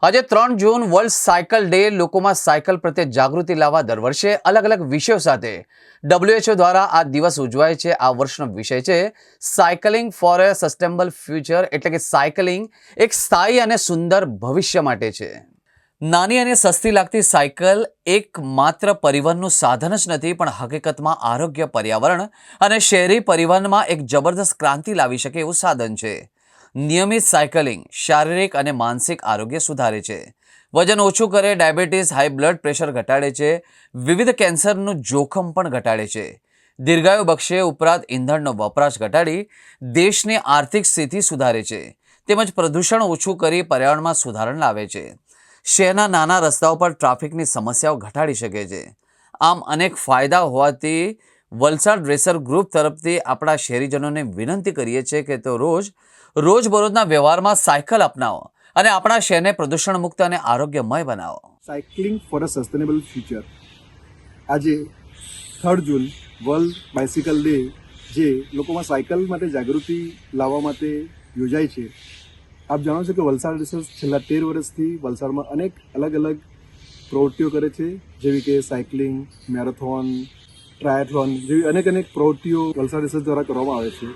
આજે 3 જૂન world cycle day લોકોમાં cycle પ્રત્યે જાગૃતિ લાવવા દર વર્ષે અલગ અલગ વિષયો સાથે WHO દ્વારા આ દિવસ ઉજવાય છે। આ વર્ષનો વિષય છે cycling for a sustainable future, એટલે કે સાયકલિંગ એક સ્થાયી અને સુંદર ભવિષ્ય માટે છે। નાની અને સસ્તી લાગતી સાયકલ એક માત્ર પરિવહનનું સાધન જ નથી, પણ હકીકતમાં આરોગ્ય, પર્યાવરણ અને શહેરી પરિવહનમાં એક જબરદસ્ત ક્રાંતિ લાવી શકે એવું સાધન છે। નિયમિત સાયકલિંગ શારીરિક અને માનસિક આરોગ્ય સુધારે છે, વજન ઓછું કરે, ડાયાબિટીસ, હાઈ બ્લડ પ્રેશર ઘટાડે છે, વિવિધ કેન્સરનું જોખમ પણ ઘટાડે છે, દીર્ઘાયુ બક્ષે, ઉપરાંત ઈંધણનો વપરાશ ઘટાડી દેશની આર્થિક સ્થિતિ સુધારે છે, તેમજ પ્રદૂષણ ઓછું કરી પર્યાવરણમાં સુધારણ લાવે છે। શહેરના નાના રસ્તાઓ પર ટ્રાફિકની સમસ્યાઓ ઘટાડી શકે છે। આમ અનેક ફાયદા હોવાથી વલસાડ રેસર ગ્રુપ તરફથી આપણા શહેરીજનોને વિનંતી કરીએ છીએ કે તે રોજબરોજના વ્યવહારમાં સાયકલ અપનાવો અને આપણા શહેરને પ્રદૂષણ મુક્ત અને આરોગ્યમય બનાવો। Cycling for a sustainable future આજે 3 જૂન વર્લ્ડ બાઇસિકલ ડે જે લોકોમાં સાયકલ માટે જાગૃતિ લાવવા માટે યોજાય છે। આપ જાણો છો કે વલસાડ રેસર્સ છેલ્લા 13 વર્ષથી વલસાડમાં અનેક અલગ અલગ પ્રવૃત્તિઓ કરે છે, જેવી કે સાયકલિંગ, મેરેથોન, ટ્રાયથલોન જેવી અનેક પ્રવૃત્તિઓ વલસાડ રેસર્સ દ્વારા કરવામાં આવે છે।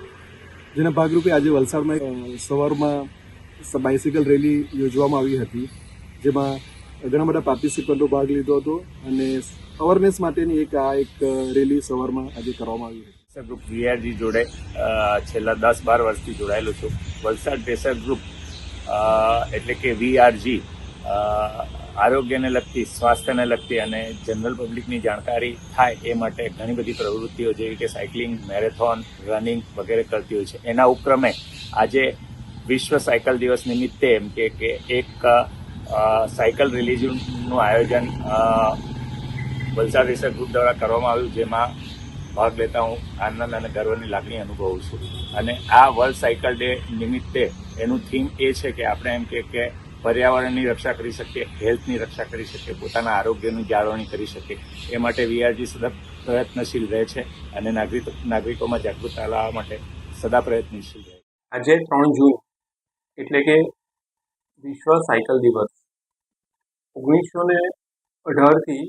જેના ભાગરૂપે આજે વલસાડમાં સવારમાં બાઇસિકલ રેલી યોજવામાં આવી હતી, જેમાં ઘણા બધા પાર્ટિસિપન્ટો ભાગ લીધો હતો અને અવેરનેસ માટેની એક રેલી સવારમાં આજે કરવામાં આવી હતી। ગ્રુપ વીઆરજી જોડે છેલ્લા 10-12 વર્ષથી જોડાયેલો છું। વલસાડ રેસર ગ્રુપ એટલે કે વીઆરજી આરોગ્યને લગતી, સ્વાસ્થ્યને લગતી અને જનરલ પબ્લિકની જાણકારી થાય એ માટે ઘણી બધી પ્રવૃત્તિઓ જેવી કે સાયકલિંગ, મેરેથોન, રનિંગ વગેરે કરતી હોય છે। એના ઉપક્રમે આજે વિશ્વ સાયકલ દિવસ નિમિત્તે એમ કે એક સાયકલ રિલીઝનું આયોજન વલસાડ રેસર ગ્રુપ દ્વારા કરવામાં આવ્યું, જેમાં ભાગ લેતા હું આનંદ અને ગર્વની લાગણી અનુભવું છું। અને આ વર્લ્ડ સાયકલ ડે નિમિત્તે એનું થીમ એ છે કે આપણે એમ કે પર્યાવરણની રક્ષા કરી શકીએ, હેલ્થની રક્ષા કરી શકીએ, પોતાના આરોગ્યની જાળવણી કરી શકીએ, એ માટે વીઆરજી સદા પ્રયત્નશીલ રહે છે અને નાગરિકોમાં જાગૃતતા લાવવા માટે સદા પ્રયત્નશીલ રહે છે। આજે 3 જૂન એટલે કે વિશ્વ સાયકલ દિવસ 1918થી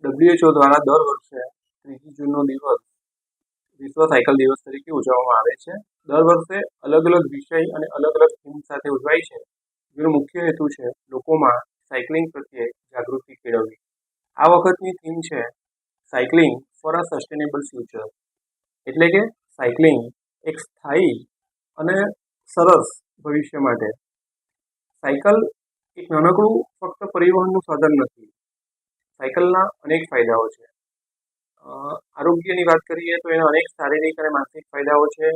WHO દ્વારા દર વર્ષે 3 જૂનનો દિવસ વિશ્વ સાયકલ દિવસ તરીકે ઉજવવામાં આવે છે। દર વર્ષે અલગ અલગ વિષય અને અલગ અલગ થીમ સાથે ઉજવાય છે, જેનો મુખ્ય હેતુ છે લોકોમાં સાયકલિંગ પ્રત્યે જાગૃતિ કેળવવી। આ વખતની થીમ છે cycling for a sustainable future, એટલે કે સાયકલિંગ એક સ્થાયી અને સરસ ભવિષ્ય માટે। સાયકલ એક નાનકડું ફક્ત પરિવહનનું સાધન નથી, સાયકલના અનેક ફાયદાઓ છે। આરોગ્યની વાત કરીએ તો એના અનેક શારીરિક અને માનસિક ફાયદાઓ છે।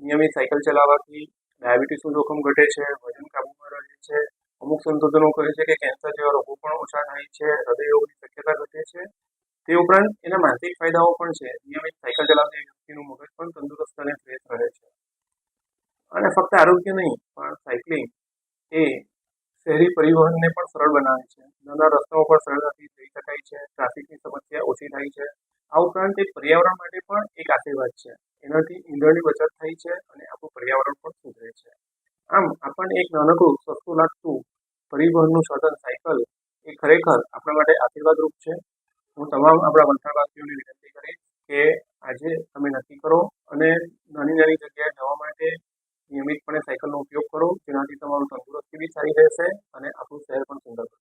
નિયમિત સાયકલ ચલાવવાથી ડાયાબિટીસનું જોખમ ઘટે છે, વજન કાબૂમાં રહે છે, અમુક સંશોધનો કહે છે કે કેન્સર જેવા રોગો પણ ઓછા થાય છે, હૃદયરોગની શક્યતા ઘટે છે। તે ઉપરાંત એના માનસિક ફાયદાઓ પણ છે। નિયમિત સાયકલ ચલાવતી વ્યક્તિનું મગજ પણ તંદુરસ્ત અને ફ્રેશ રહે છે। અને ફક્ત આરોગ્ય નહીં, પણ સાયકલિંગ એ શહેરી પરિવહનને પણ સરળ બનાવે છે। નાના રસ્તાઓ પર સરળતાથી જઈ શકાય છે, ટ્રાફિકની સમસ્યા ઓછી થાય છે। આ ઉપરાંત એ પર્યાવરણ માટે પણ એક આશીર્વાદ છે। એનાથી ઈંધણની બચત થાય છે અને આપણું પર્યાવરણ પણ સુધરે છે। આમ આપણને એક નાનકડું સસ્તું લાગતું પરિવહનનું સાધન સાયકલ એ ખરેખર આપણા માટે આશીર્વાદરૂપ છે। હું તમામ આપણા વલસાડવાસીઓને વિનંતી કરીશ કે આજે તમે નક્કી કરો અને નાની નાની જગ્યાએ જવા માટે નિયમિતપણે સાયકલનો ઉપયોગ કરો, જેનાથી તમારું તંદુરસ્તી બી સારી રહેશે અને આપણું શહેર પણ સુંદર બનશે।